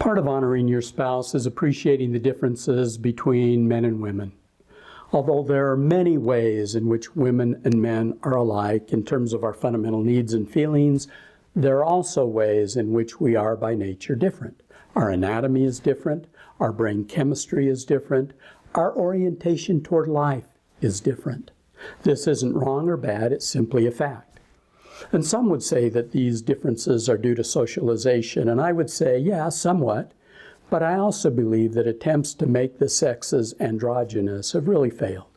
Part of honoring your spouse is appreciating the differences between men and women. Although there are many ways in which women and men are alike in terms of our fundamental needs and feelings, there are also ways in which we are by nature different. Our anatomy is different, our brain chemistry is different, our orientation toward life is different. This isn't wrong or bad, it's simply a fact. And some would say that these differences are due to socialization, and I would say, yeah, somewhat. But I also believe that attempts to make the sexes androgynous have really failed.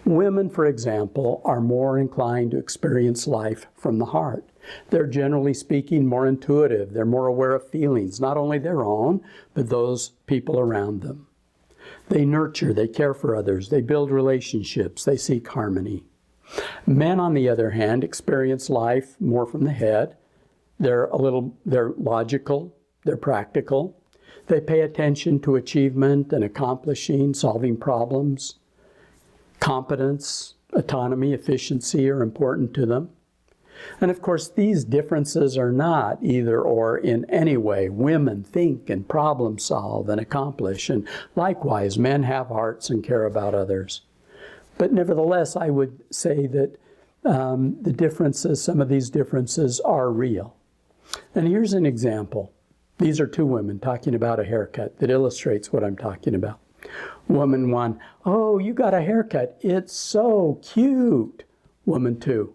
Women, for example, are more inclined to experience life from the heart. They're generally speaking more intuitive. They're more aware of feelings, not only their own, but those people around them. They nurture, they care for others, they build relationships, they seek harmony. Men, on the other hand, experience life more from the head. They're logical, they're practical. They pay attention to achievement and accomplishing, solving problems. Competence, autonomy, efficiency are important to them. And of course, these differences are not either or in any way. Women think and problem solve and accomplish, and likewise, men have hearts and care about others. But nevertheless, I would say that the differences, some of these differences are real. And here's an example. These are two women talking about a haircut that illustrates what I'm talking about. Woman 1, oh, you got a haircut. It's so cute. Woman 2,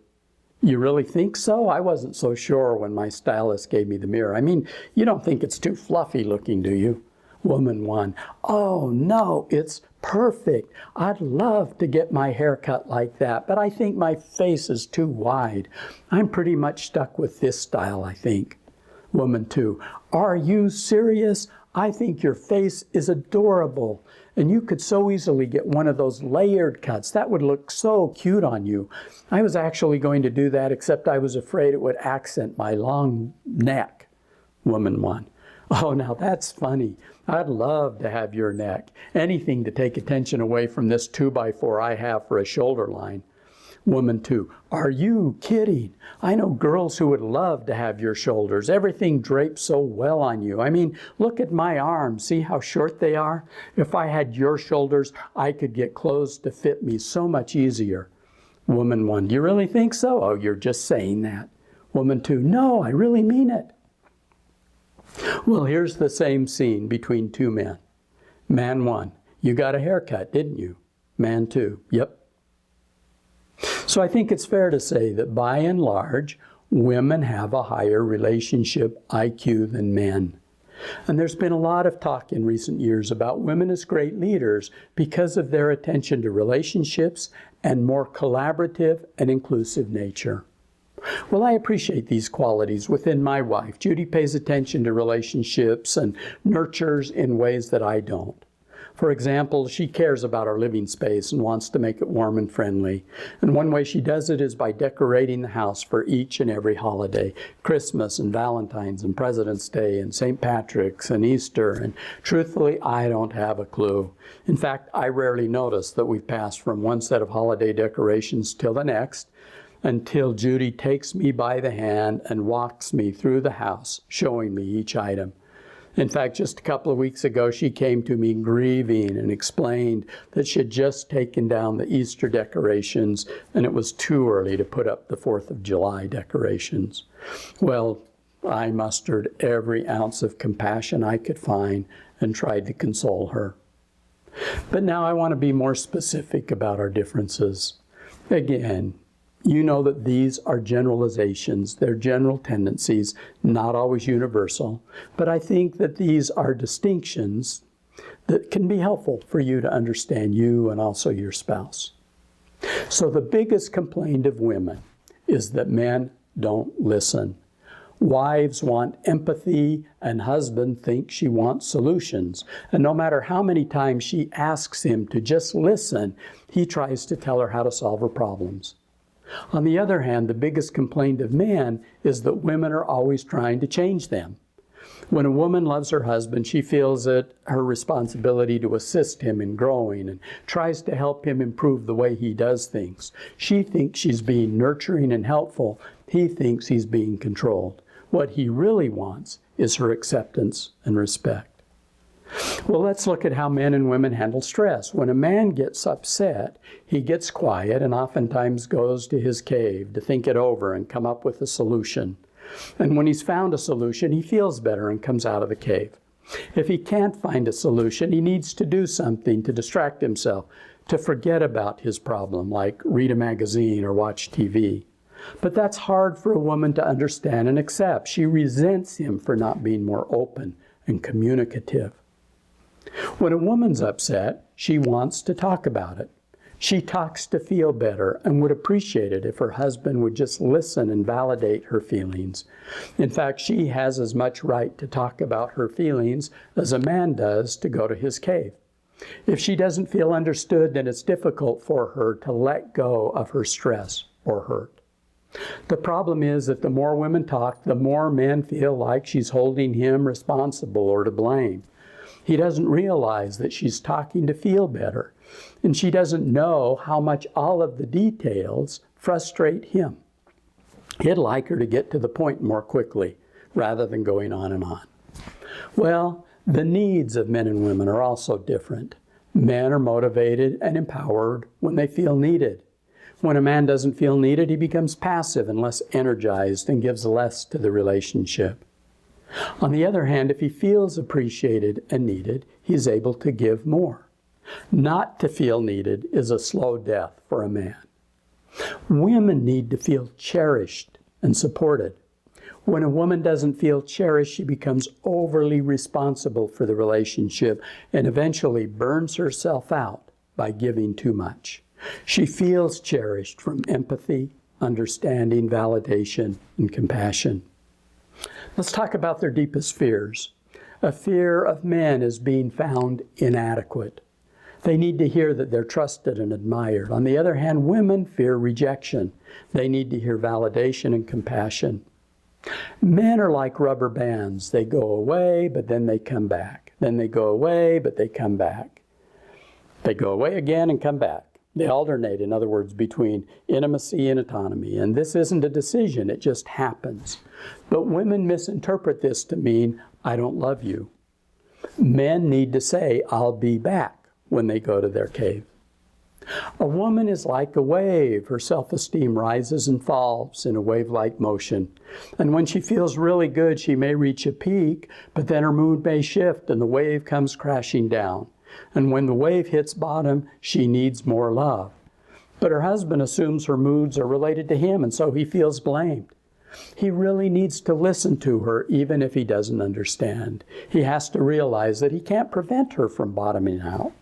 you really think so? I wasn't so sure when my stylist gave me the mirror. I mean, you don't think it's too fluffy looking, do you? Woman 1, oh no, it's perfect. I'd love to get my hair cut like that, but I think my face is too wide. I'm pretty much stuck with this style, I think. Woman 2, are you serious? I think your face is adorable, and you could so easily get one of those layered cuts. That would look so cute on you. I was actually going to do that, except I was afraid it would accent my long neck. Woman 1, oh, now that's funny. I'd love to have your neck. Anything to take attention away from this 2x4 I have for a shoulder line. Woman 2, are you kidding? I know girls who would love to have your shoulders. Everything drapes so well on you. I mean, look at my arms. See how short they are? If I had your shoulders, I could get clothes to fit me so much easier. Woman 1, do you really think so? Oh, you're just saying that. Woman 2, no, I really mean it. Well, here's the same scene between two men. Man 1, you got a haircut, didn't you? Man 2, yep. So I think it's fair to say that by and large, women have a higher relationship IQ than men. And there's been a lot of talk in recent years about women as great leaders because of their attention to relationships and more collaborative and inclusive nature. Well, I appreciate these qualities within my wife. Judy pays attention to relationships and nurtures in ways that I don't. For example, she cares about our living space and wants to make it warm and friendly. And one way she does it is by decorating the house for each and every holiday, Christmas and Valentine's and President's Day and St. Patrick's and Easter. And truthfully, I don't have a clue. In fact, I rarely notice that we've passed from one set of holiday decorations till the next, until Judy takes me by the hand and walks me through the house, showing me each item. In fact, just a couple of weeks ago, she came to me grieving and explained that she had just taken down the Easter decorations and it was too early to put up the 4th of July decorations. Well, I mustered every ounce of compassion I could find and tried to console her. But now I want to be more specific about our differences. Again, you know that these are generalizations. They're general tendencies, not always universal. But I think that these are distinctions that can be helpful for you to understand you and also your spouse. So the biggest complaint of women is that men don't listen. Wives want empathy, and husband thinks she wants solutions. And no matter how many times she asks him to just listen, he tries to tell her how to solve her problems. On the other hand, the biggest complaint of men is that women are always trying to change them. When a woman loves her husband, she feels it her responsibility to assist him in growing and tries to help him improve the way he does things. She thinks she's being nurturing and helpful. He thinks he's being controlled. What he really wants is her acceptance and respect. Well, let's look at how men and women handle stress. When a man gets upset, he gets quiet and oftentimes goes to his cave to think it over and come up with a solution. And when he's found a solution, he feels better and comes out of the cave. If he can't find a solution, he needs to do something to distract himself, to forget about his problem, like read a magazine or watch TV. But that's hard for a woman to understand and accept. She resents him for not being more open and communicative. When a woman's upset, she wants to talk about it. She talks to feel better and would appreciate it if her husband would just listen and validate her feelings. In fact, she has as much right to talk about her feelings as a man does to go to his cave. If she doesn't feel understood, then it's difficult for her to let go of her stress or hurt. The problem is that the more women talk, the more men feel like she's holding him responsible or to blame. He doesn't realize that she's talking to feel better, and she doesn't know how much all of the details frustrate him. He'd like her to get to the point more quickly, rather than going on and on. Well, the needs of men and women are also different. Men are motivated and empowered when they feel needed. When a man doesn't feel needed, he becomes passive and less energized and gives less to the relationship. On the other hand, if he feels appreciated and needed, he's able to give more. Not to feel needed is a slow death for a man. Women need to feel cherished and supported. When a woman doesn't feel cherished, she becomes overly responsible for the relationship and eventually burns herself out by giving too much. She feels cherished from empathy, understanding, validation, and compassion. Let's talk about their deepest fears. A fear of men is being found inadequate. They need to hear that they're trusted and admired. On the other hand, women fear rejection. They need to hear validation and compassion. Men are like rubber bands. They go away, but then they come back. Then they go away, but they come back. They go away again and come back. They alternate, in other words, between intimacy and autonomy. And this isn't a decision, it just happens. But women misinterpret this to mean, I don't love you. Men need to say, I'll be back when they go to their cave. A woman is like a wave. Her self-esteem rises and falls in a wave-like motion. And when she feels really good, she may reach a peak, but then her mood may shift and the wave comes crashing down. And when the wave hits bottom, she needs more love. But her husband assumes her moods are related to him, and so he feels blamed. He really needs to listen to her, even if he doesn't understand. He has to realize that he can't prevent her from bottoming out.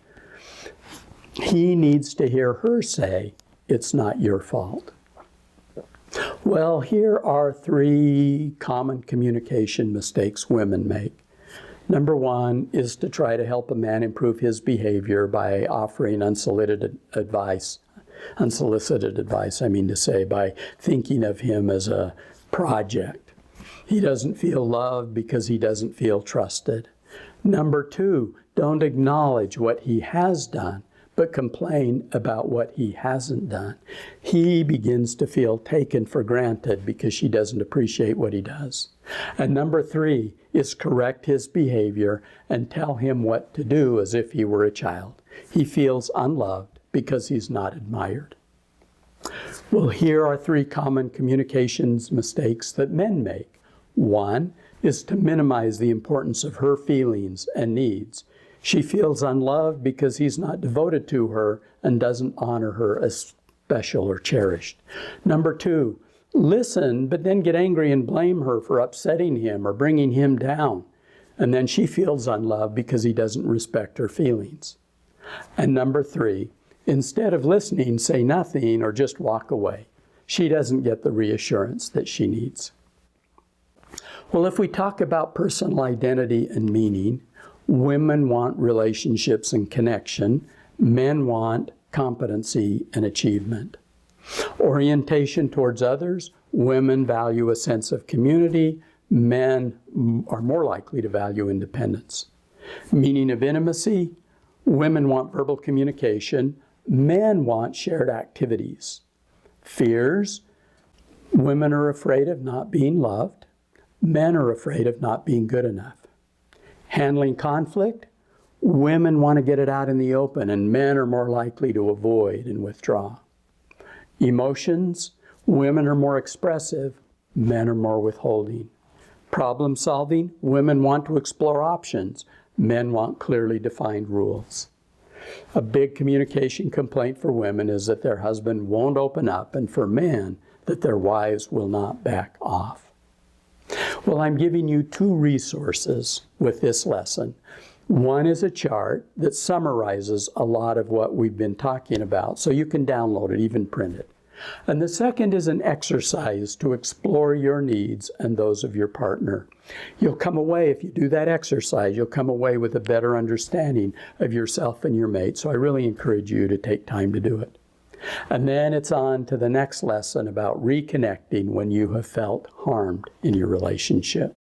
He needs to hear her say, it's not your fault. Well, here are 3 common communication mistakes women make. Number 1 is to try to help a man improve his behavior by offering unsolicited advice, by thinking of him as a project. He doesn't feel loved because he doesn't feel trusted. Number 2, don't acknowledge what he has done, but complain about what he hasn't done. He begins to feel taken for granted because she doesn't appreciate what he does. And number 3 is correct his behavior and tell him what to do as if he were a child. He feels unloved because he's not admired. Well, here are 3 common communications mistakes that men make. 1 is to minimize the importance of her feelings and needs. She feels unloved because he's not devoted to her and doesn't honor her as special or cherished. Number 2, listen, but then get angry and blame her for upsetting him or bringing him down. And then she feels unloved because he doesn't respect her feelings. And number 3, instead of listening, say nothing or just walk away. She doesn't get the reassurance that she needs. Well, if we talk about personal identity and meaning, women want relationships and connection. Men want competency and achievement. Orientation towards others, women value a sense of community. Men are more likely to value independence. Meaning of intimacy, women want verbal communication. Men want shared activities. Fears, women are afraid of not being loved. Men are afraid of not being good enough. Handling conflict, women want to get it out in the open, and men are more likely to avoid and withdraw. Emotions, women are more expressive, men are more withholding. Problem solving, women want to explore options, men want clearly defined rules. A big communication complaint for women is that their husband won't open up, and for men, that their wives will not back off. Well, I'm giving you 2 resources with this lesson. One is a chart that summarizes a lot of what we've been talking about, so you can download it, even print it. And the second is an exercise to explore your needs and those of your partner. You'll come away, if you do that exercise, you'll come away with a better understanding of yourself and your mate. So I really encourage you to take time to do it. And then it's on to the next lesson about reconnecting when you have felt harmed in your relationship.